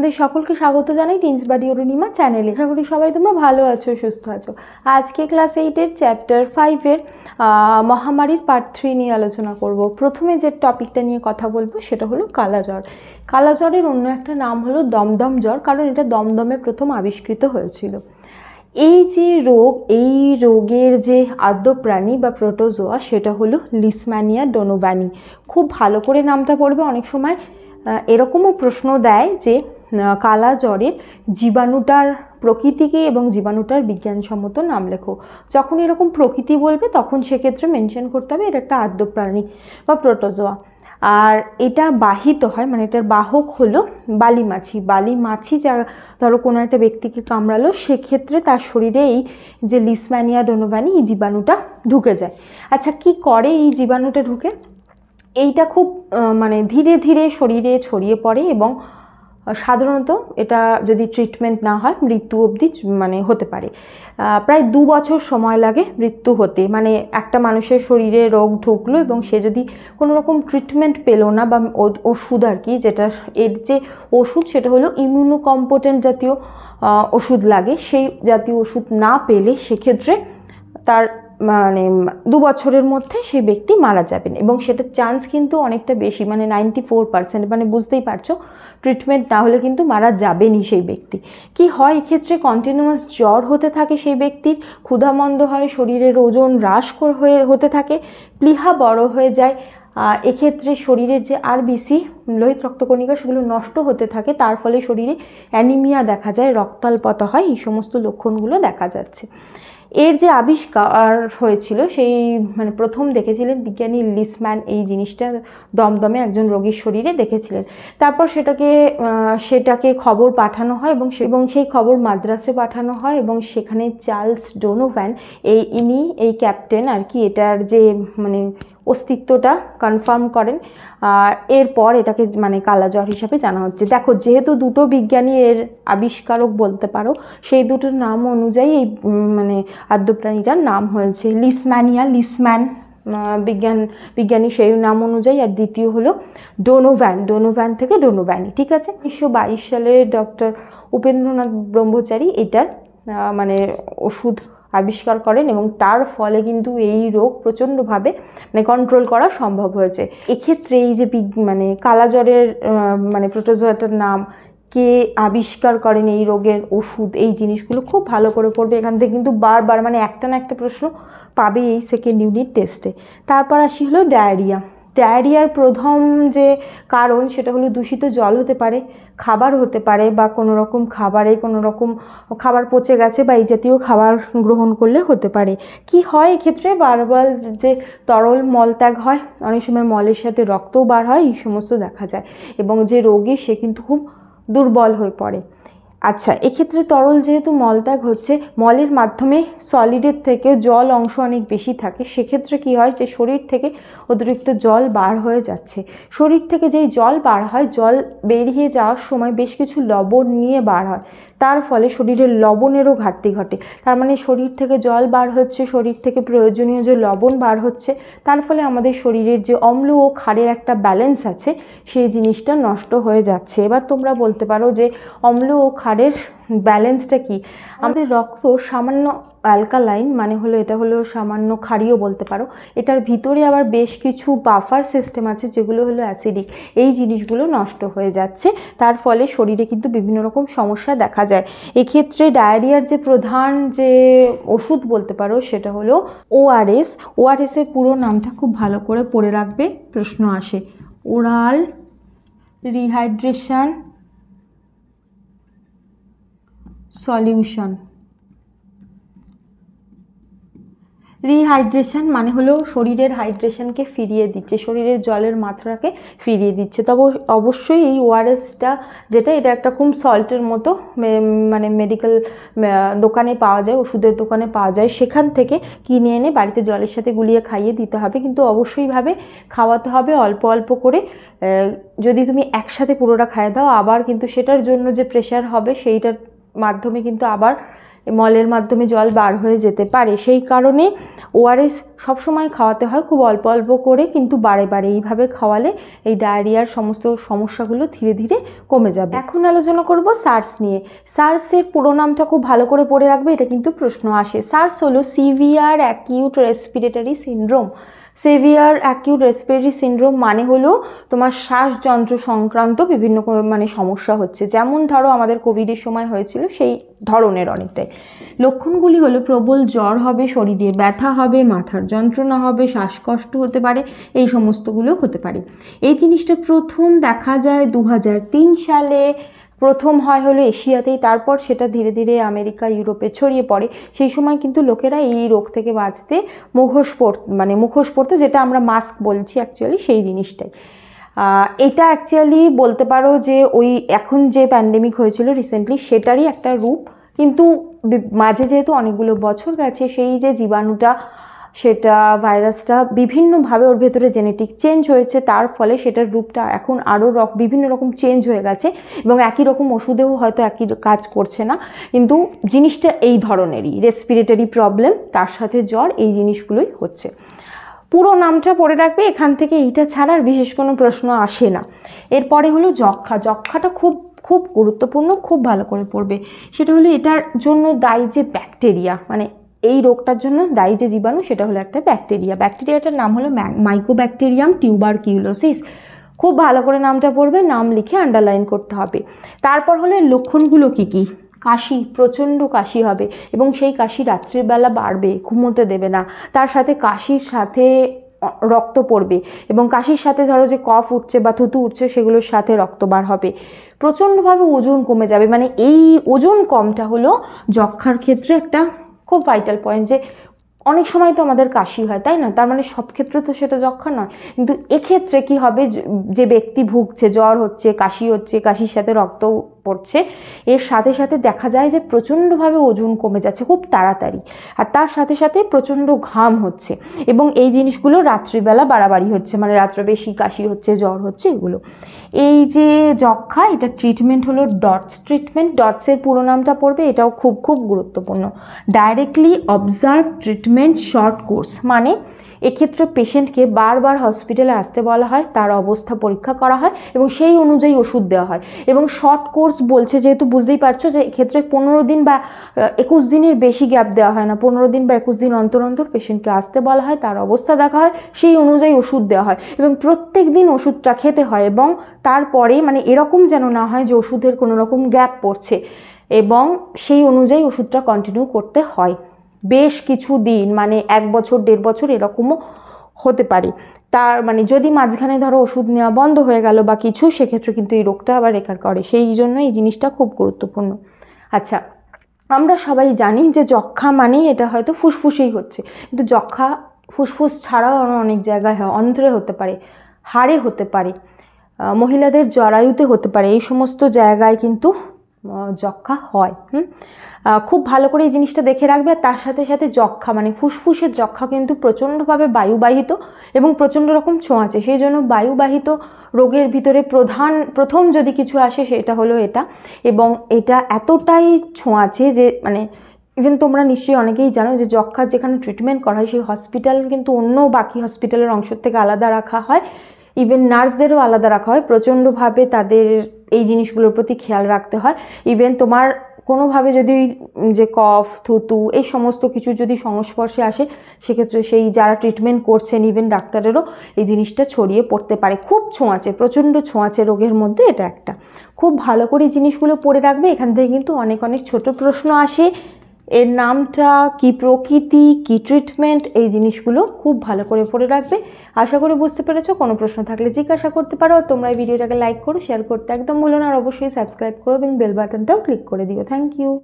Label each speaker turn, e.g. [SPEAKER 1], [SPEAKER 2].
[SPEAKER 1] তোমাদের সকলকে স্বাগত জানাই টিনস বাডি অরুণিমা চ্যানেলে। আশা করি সবাই তোমরা ভালো আছো, সুস্থ আছো। আজকে ক্লাস 8-এর চ্যাপ্টার 5-এর মহামারীর পার্ট 3 নিয়ে আলোচনা করব। প্রথমে যে টপিকটা নিয়ে কথা বলবো সেটা হলো কালাজ্বর। কালাজ্বরের অন্য একটা নাম হলো দমদম জ্বর, কারণ এটা দমদমে প্রথম আবিষ্কৃত হয়েছিল। এই যে রোগ, এই রোগের যে আদ্য প্রাণী বা প্রোটোজোয়া সেটা হলো লিশম্যানিয়া ডোনোভানি। খুব ভালো করে নামটা পড়বে। অনেক সময় এরকমও প্রশ্ন দেয় যে কালা জ্বরের জীবাণুটার প্রকৃতিকে এবং জীবাণুটার বিজ্ঞানসম্মত নাম লেখো। যখন এরকম প্রকৃতি বলবে তখন সেক্ষেত্রে মেনশন করতে হবে এটা একটা আদ্য প্রাণী বা প্রোটোজোয়া। আর এটা বাহিত হয়, মানে এটার বাহক হলো বালি মাছি। বালি মাছি যা ধরো কোনো একটা ব্যক্তিকে কামড়ালো, সেক্ষেত্রে তার শরীরে এই যে লিশম্যানিয়া ডোনোভানি এই জীবাণুটা ঢুকে যায়। আচ্ছা, কি করে এই জীবাণুটা ঢুকে? এইটা খুব মানে ধীরে ধীরে শরীরে ছড়িয়ে পড়ে এবং সাধারণত এটা যদি ট্রিটমেন্ট না হয় মৃত্যু অবধি মানে হতে পারে। প্রায় 2 বছর সময় লাগে মৃত্যু হতে। মানে একটা মানুষের শরীরে রোগ ঢুকলো এবং সে যদি কোনো রকম ট্রিটমেন্ট পেলো না বা ওষুধ আর কি, যেটা এর যে ওষুধ সেটা হলো ইমিউনোকম্পোটেন্ট জাতীয় ওষুধ লাগে, সেই জাতীয় ওষুধ না পেলে সেক্ষেত্রে তার মানে 2 বছরের মধ্যে সেই ব্যক্তি মারা যাবেন। এবং সেটার চান্স কিন্তু অনেকটা বেশি, মানে 94%। মানে বুঝতেই পারছো, ট্রিটমেন্ট না হলে কিন্তু মারা যাবেনই সেই ব্যক্তি। কি হয় এক্ষেত্রে? কন্টিনিউয়াস জ্বর হতে থাকে সেই ব্যক্তির, ক্ষুধামন্দ হয়, শরীরের ওজন হ্রাস হতে থাকে, প্লীহা বড় হয়ে যায়। এক্ষেত্রে শরীরের যে আরবিসি লোহিত রক্তকণিকা সেগুলো নষ্ট হতে থাকে, তার ফলে শরীরে অ্যানিমিয়া দেখা যায়, রক্তাল্পতা হয়, এই সমস্ত লক্ষণগুলো দেখা যাচ্ছে। এর যে আবিষ্কার হয়েছিল সেই মানে প্রথম দেখেছিলেন বিজ্ঞানী লিশম্যান। এই জিনিসটা দমদমে একজন রোগীর শরীরে দেখেছিলেন। তারপর সেটাকে খবর পাঠানো হয় এবং সেই খবর মাদ্রাসে পাঠানো হয় এবং সেখানে চার্লস ডোনোভান এই ক্যাপ্টেন আর কি এটার যে মানে অস্তিত্বটা কনফার্ম করেন। এরপর এটাকে মানে কালাজ্বর হিসাবে জানা হচ্ছে। দেখো, যেহেতু দুটো বিজ্ঞানী এর আবিষ্কারক বলতে পারো, সেই দুটোর নাম অনুযায়ী এই মানে আদ্য প্রাণীটার নাম হয়েছে লিশম্যান বিজ্ঞানী সেই নাম অনুযায়ী, আর দ্বিতীয় হলো ডোনোভান থেকে ডোনোভানি। ঠিক আছে। 1922 সালে ডক্টর উপেন্দ্রনাথ ব্রহ্মচারী এটার মানে ওষুধ আবিষ্কার করেন এবং তার ফলে কিন্তু এই রোগ প্রচণ্ডভাবে মানে কন্ট্রোল করা সম্ভব হয়েছে। এক্ষেত্রে এই যে মানে কালাজ্বরের মানে প্রোটোজোয়াটার নাম, কে আবিষ্কার করেন, এই রোগের ওষুধ, এই জিনিসগুলো খুব ভালো করে পড়বে। এখান থেকে কিন্তু বারবার মানে একটা না একটা প্রশ্ন পাবে এই সেকেন্ড ইউনিট টেস্টে। তারপর আসি হলো ডায়রিয়ার প্রথম যে কারণ সেটা হলো দূষিত জল হতে পারে, খাবার হতে পারে, বা কোনো রকম খাবারে কোনো রকম খাবার পচে গেছে বা এই জাতীয় খাবার গ্রহণ করলে হতে পারে। কি হয় এক্ষেত্রে? বারবার যে তরল মলত্যাগ হয়, অনেক সময় মলের সাথে রক্তও বার হয়, এই সমস্ত দেখা যায় এবং যে রোগী সে কিন্তু খুব দুর্বল হয়ে পড়ে। আচ্ছা, এক্ষেত্রে তরল যেহেতু মলত্যাগ হচ্ছে, মলের মাধ্যমে সলিডের থেকে জল অংশ অনেক বেশি থাকে, সেক্ষেত্রে কি হয় যে শরীর থেকে অতিরিক্ত জল বার হয়ে যাচ্ছে। শরীর থেকে যেই জল বার হয়, জল বেরিয়ে যাওয়ার সময় বেশ কিছু লবণ নিয়ে বার হয়, তার ফলে শরীরের লবণেরও ঘাটতি ঘটে। তার মানে শরীর থেকে জল বার হচ্ছে, শরীর থেকে প্রয়োজনীয় যে লবণ বার হচ্ছে, তার ফলে আমাদের শরীরের যে অম্ল ও ক্ষারের একটা ব্যালেন্স আছে সেই জিনিসটা নষ্ট হয়ে যাচ্ছে। এবার তোমরা বলতে পারো যে অম্ল ও ক্ষারের ব্যালেন্সটা কি? আমাদের রক্ত সামান্য অ্যালকালাইন, মানে হলো এটা হলো সামান্য ক্ষারীয় বলতে পারো। এটার ভিতরে আবার বেশ কিছু বাফার সিস্টেম আছে যেগুলো হলো অ্যাসিডিক। এই জিনিসগুলো নষ্ট হয়ে যাচ্ছে, তার ফলে শরীরে কিন্তু বিভিন্ন রকম সমস্যা দেখা যায়। এক্ষেত্রে ডায়রিয়ার যে প্রধান যে ওষুধ বলতে পারো সেটা হলো ওআরএস এর পুরো নামটা খুব ভালো করে পড়ে রাখবে, প্রশ্ন আসে। Oral rehydration solution. রিহাইড্রেশন মানে হলো শরীরের হাইড্রেশনকে ফিরিয়ে দিচ্ছে, শরীরের জলের মাত্রাকে ফিরিয়ে দিচ্ছে। তবে অবশ্যই এই ওআরএসটা যেটা, এটা একটা খুব সল্টের মতো মানে মেডিকেল দোকানে পাওয়া যায়, ওষুধের দোকানে পাওয়া যায়, সেখান থেকে কিনে এনে বাড়িতে জলের সাথে গুলিয়ে খাইয়ে দিতে হবে। কিন্তু অবশ্যইভাবে খাওয়াতে হবে অল্প অল্প করে। যদি তুমি একসাথে পুরোটা খাইয়ে দাও, আবার কিন্তু সেটার জন্য যে প্রেশার হবে সেইটার মাধ্যমে কিন্তু আবার মলের মাধ্যমে জল বার হয়ে যেতে পারে। সেই কারণে ওআরএস সবসময় খাওয়াতে হয় খুব অল্প অল্প করে, কিন্তু বারে বারে এইভাবে খাওয়ালে এই ডায়রিয়ার সমস্ত সমস্যাগুলো ধীরে ধীরে কমে যাবে। এখন আলোচনা করব সার্স নিয়ে। সার্সের পুরো নামটা খুব ভালো করে পড়ে রাখবে, এটা কিন্তু প্রশ্ন আসে। সার্স হলো severe acute respiratory syndrome. Severe acute respiratory syndrome মানে হলো তোমার শ্বাসযন্ত্র সংক্রান্ত বিভিন্ন মানে সমস্যা হচ্ছে, যেমন ধরো আমাদের কোভিডের সময় হয়েছিল সেই ধরনের অনেকটাই। লক্ষণগুলি হলো প্রবল জ্বর হবে, শরীরে ব্যথা হবে, মাথার যন্ত্রণা হবে, শ্বাসকষ্ট হতে পারে, এই সমস্তগুলো হতে পারে। এই জিনিসটা প্রথম দেখা যায় 2003 সালে। প্রথম হয় হলো এশিয়াতেই, তারপর সেটা ধীরে ধীরে আমেরিকা ইউরোপে ছড়িয়ে পড়ে। সেই সময় কিন্তু লোকেরা এই রোগ থেকে বাঁচতে মুখোশ পরতো, যেটা আমরা মাস্ক বলছি অ্যাকচুয়ালি সেই জিনিসটাই। এটা অ্যাকচুয়ালি বলতে পারো যে ওই এখন যে প্যান্ডেমিক হয়েছিল রিসেন্টলি সেটারই একটা রূপ, কিন্তু মাঝে যেহেতু অনেকগুলো বছর গেছে, সেই যে জীবাণুটা সেটা ভাইরাসটা বিভিন্নভাবে ওর ভেতরে জেনেটিক চেঞ্জ হয়েছে, তার ফলে সেটার রূপটা এখন আরও বিভিন্ন রকম চেঞ্জ হয়ে গেছে, এবং একই রকম ওষুধেও হয়তো একই কাজ করছে না, কিন্তু জিনিসটা এই ধরনেরই, রেসপিরেটরি প্রবলেম তার সাথে জ্বর, এই জিনিসগুলোই হচ্ছে। পুরো নামটা পড়ে রাখবে, এখান থেকে এইটা ছাড়া আর বিশেষ কোনো প্রশ্ন আসে না। এরপরে হলো যক্ষা। যক্ষাটা খুব খুব গুরুত্বপূর্ণ, খুব ভালো করে পড়বে। সেটা হলো এটার জন্য দায়ী যে ব্যাকটেরিয়া, মানে এই রোগটার জন্য দায়ী যে জীবাণু সেটা হলো একটা ব্যাকটেরিয়া। ব্যাকটেরিয়াটার নাম হলো মাইকোব্যাকটেরিয়াম টিউবারকিউলোসিস। খুব ভালো করে নামটা পড়বে, নাম লিখে আন্ডারলাইন করতে হবে। তারপর হলো লক্ষণগুলো কি কি? কাশি, প্রচণ্ড কাশি হবে, এবং সেই কাশি রাত্রিবেলা বাড়বে, ঘুমোতে দেবে না। তার সাথে কাশির সাথে রক্ত পড়বে, এবং কাশির সাথে ধরো যে কফ উঠছে বা থুতু উঠছে সেগুলোর সাথে রক্ত বার হবে। প্রচণ্ডভাবে ওজন কমে যাবে, মানে এই ওজন কমটা হলো যক্ষার ক্ষেত্রে একটা খুব ভাইটাল পয়েন্ট। যে অনেক সময় তো আমাদের কাশি হয়, তাই না? তার মানে সব ক্ষেত্রে তো সেটা যক্ষা নয়, কিন্তু এক্ষেত্রে কি হবে, যে ব্যক্তি ভুগছে, জ্বর হচ্ছে, কাশি হচ্ছে, কাশির সাথে রক্ত পড়ছে, এর সাথে সাথে দেখা যায় যে প্রচণ্ডভাবে ওজন কমে যাচ্ছে খুব তাড়াতাড়ি, আর তার সাথে সাথে প্রচণ্ড ঘাম হচ্ছে, এবং এই জিনিসগুলো রাত্রিবেলা বাড়াবাড়ি হচ্ছে, মানে রাত্রে বেশি কাশি হচ্ছে, জ্বর হচ্ছে, এগুলো। এই যে যক্ষা, এটা ট্রিটমেন্ট হলো ডটস ট্রিটমেন্ট। ডটসের পুরো নামটা পড়বে, এটাও খুব খুব গুরুত্বপূর্ণ। Directly observe treatment short course, মানে এক্ষেত্রে পেশেন্টকে বারবার হসপিটালে আসতে বলা হয়, তার অবস্থা পরীক্ষা করা হয় এবং সেই অনুযায়ী ওষুধ দেওয়া হয়। এবং শর্ট কোর্স বলছে যেহেতু বুঝতেই পারছো যে এক্ষেত্রে 15 দিন বা 21 দিনের বেশি গ্যাপ দেওয়া হয় না, 15 দিন বা 21 দিন অন্তর অন্তর পেশেন্টকে আসতে বলা হয়, তার অবস্থা দেখা হয়, সেই অনুযায়ী ওষুধ দেওয়া হয়, এবং প্রত্যেক দিন ওষুধটা খেতে হয়। এবং তারপরে মানে এরকম যেন না হয় যে ওষুধের কোনো রকম গ্যাপ পড়ছে, এবং সেই অনুযায়ী ওষুধটা কন্টিনিউ করতে হয় বেশ কিছু দিন, মানে 1 বছর 1.5 বছর এরকমও হতে পারে। তার মানে যদি মাঝখানে ধরো ওষুধ নেওয়া বন্ধ হয়ে গেল বা কিছু, সেক্ষেত্রে কিন্তু এই রোগটা আবার রেকার করে, সেই জন্য এই জিনিসটা খুব গুরুত্বপূর্ণ। আচ্ছা, আমরা সবাই জানি যে যক্ষা মানেই এটা হয়তো ফুসফুসেই হচ্ছে, কিন্তু যক্ষা ফুসফুস ছাড়াও অনেক জায়গায় হয়, অন্ত্রে হতে পারে, হাড়ে হতে পারে, মহিলাদের জরায়ুতে হতে পারে, এই সমস্ত জায়গায় কিন্তু যক্ষা হয়। খুব ভালো করে এই জিনিসটা দেখে রাখবে। আর তার সাথে সাথে যক্ষা মানে ফুসফুসের যক্ষা কিন্তু প্রচণ্ডভাবে বায়ুবাহিত এবং প্রচণ্ড রকম ছোঁয়াচে, সেই জন্য বায়ুবাহিত রোগের ভিতরে প্রথম যদি কিছু আসে সেটা হলো এটা, এবং এটা এতটাই ছোঁয়াচে যে মানে ইভেন তোমরা নিশ্চয়ই অনেকেই জানো যে যক্ষার যেখানে ট্রিটমেন্ট করা হয় সেই হসপিটাল কিন্তু অন্য বাকি হসপিটালের অংশ থেকে আলাদা রাখা হয়, ইভেন নার্সদেরও আলাদা রাখা হয়, প্রচণ্ডভাবে তাদের এই জিনিসগুলোর প্রতি খেয়াল রাখতে হয়। ইভেন তোমার কোনোভাবে যদি যে কফ, থুতু এই সমস্ত কিছু যদি সংস্পর্শে আসে, সেক্ষেত্রে সেই যারা ট্রিটমেন্ট করছেন ইভেন ডাক্তারেরও এই জিনিসটা ছড়িয়ে পড়তে পারে। খুব ছোঁয়াচে, প্রচণ্ড ছোঁয়াচে রোগের মধ্যে এটা একটা। খুব ভালো করে এই জিনিসগুলো পড়ে রাখবে, এখান থেকে কিন্তু অনেক অনেক ছোট প্রশ্ন আসে। এর নামটা কি, প্রকৃতি কি, ট্রিটমেন্ট, এই জিনিসগুলো খুব ভালো করে পড়ে রাখবে। আশা করি বুঝতে পেরেছো। কোনো প্রশ্ন থাকলে জিজ্ঞাসা করতে পারো। তোমরা এই ভিডিওটাকে লাইক করো, শেয়ার করতে একদম ভুলো না, আর অবশ্যই সাবস্ক্রাইব করো এবং বেল বাটনটাও ক্লিক করে দিও। Thank you.